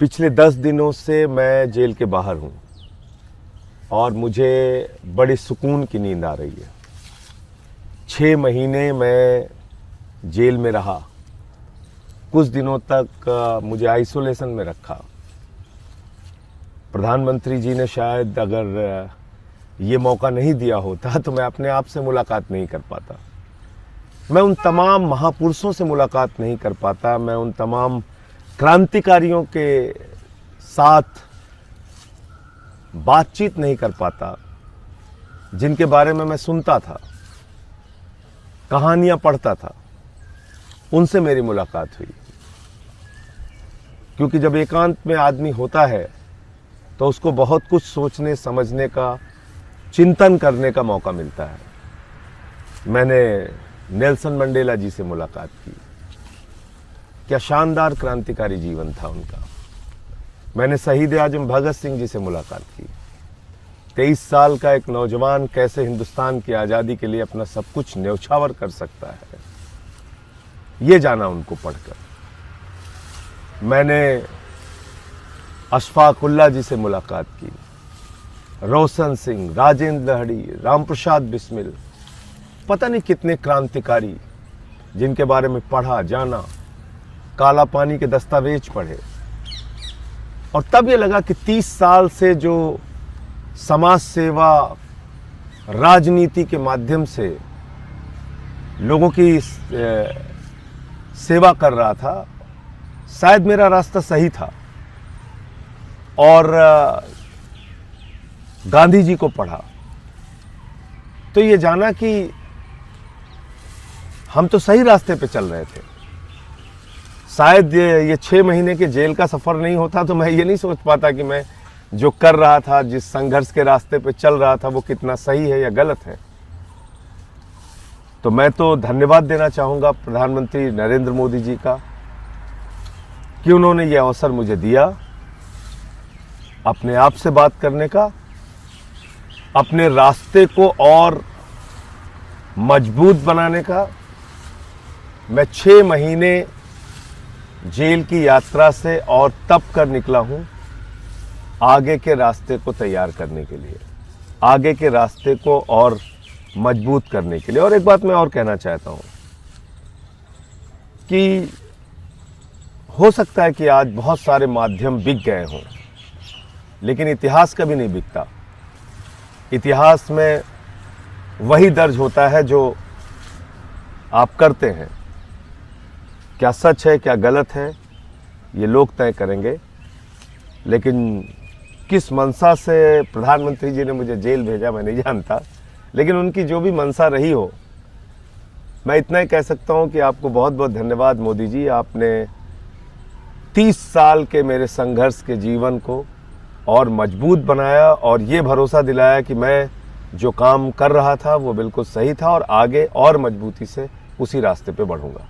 पिछले 10 दिनों से मैं जेल के बाहर हूँ और मुझे बड़ी सुकून की नींद आ रही है। 6 महीने मैं जेल में रहा। कुछ दिनों तक मुझे आइसोलेशन में रखा। प्रधानमंत्री जी ने शायद अगर ये मौका नहीं दिया होता तो मैं अपने आप से मुलाकात नहीं कर पाता। मैं उन तमाम महापुरुषों से मुलाकात नहीं कर पाता। मैं उन तमाम क्रांतिकारियों के साथ बातचीत नहीं कर पाता जिनके बारे में मैं सुनता था, कहानियां पढ़ता था। उनसे मेरी मुलाकात हुई, क्योंकि जब एकांत में आदमी होता है तो उसको बहुत कुछ सोचने समझने का, चिंतन करने का मौका मिलता है। मैंने नेल्सन मंडेला जी से मुलाकात की। क्या शानदार क्रांतिकारी जीवन था उनका। मैंने शहीद आजम भगत सिंह जी से मुलाकात की। 23 साल का एक नौजवान कैसे हिंदुस्तान की आज़ादी के लिए अपना सब कुछ न्यौछावर कर सकता है, ये जाना उनको पढ़कर। मैंने अशफाक उल्लाह जी से मुलाकात की। रोशन सिंह, राजेंद्र लहड़ी, राम प्रसाद बिस्मिल, पता नहीं कितने क्रांतिकारी जिनके बारे में पढ़ा, जाना, काला पानी के दस्तावेज पढ़े। और तब ये लगा कि 30 साल से जो समाज सेवा, राजनीति के माध्यम से लोगों की सेवा कर रहा था, शायद मेरा रास्ता सही था। और गांधी जी को पढ़ा तो ये जाना कि हम तो सही रास्ते पे चल रहे थे। शायद ये 6 महीने के जेल का सफ़र नहीं होता तो मैं ये नहीं सोच पाता कि मैं जो कर रहा था, जिस संघर्ष के रास्ते पे चल रहा था, वो कितना सही है या गलत है। तो मैं तो धन्यवाद देना चाहूँगा प्रधानमंत्री नरेंद्र मोदी जी का कि उन्होंने ये अवसर मुझे दिया अपने आप से बात करने का, अपने रास्ते को और मजबूत बनाने का। मैं 6 महीने जेल की यात्रा से और तप कर निकला हूं आगे के रास्ते को तैयार करने के लिए, आगे के रास्ते को और मजबूत करने के लिए। और एक बात मैं और कहना चाहता हूं कि हो सकता है कि आज बहुत सारे माध्यम बिक गए हों, लेकिन इतिहास कभी नहीं बिकता। इतिहास में वही दर्ज होता है जो आप करते हैं। क्या सच है, क्या गलत है, ये लोग तय करेंगे। लेकिन किस मंशा से प्रधानमंत्री जी ने मुझे जेल भेजा मैं नहीं जानता, लेकिन उनकी जो भी मंशा रही हो, मैं इतना ही कह सकता हूं कि आपको बहुत बहुत धन्यवाद मोदी जी। आपने 30 साल के मेरे संघर्ष के जीवन को और मजबूत बनाया और ये भरोसा दिलाया कि मैं जो काम कर रहा था वो बिल्कुल सही था और आगे और मजबूती से उसी रास्ते पे बढ़ूंगा।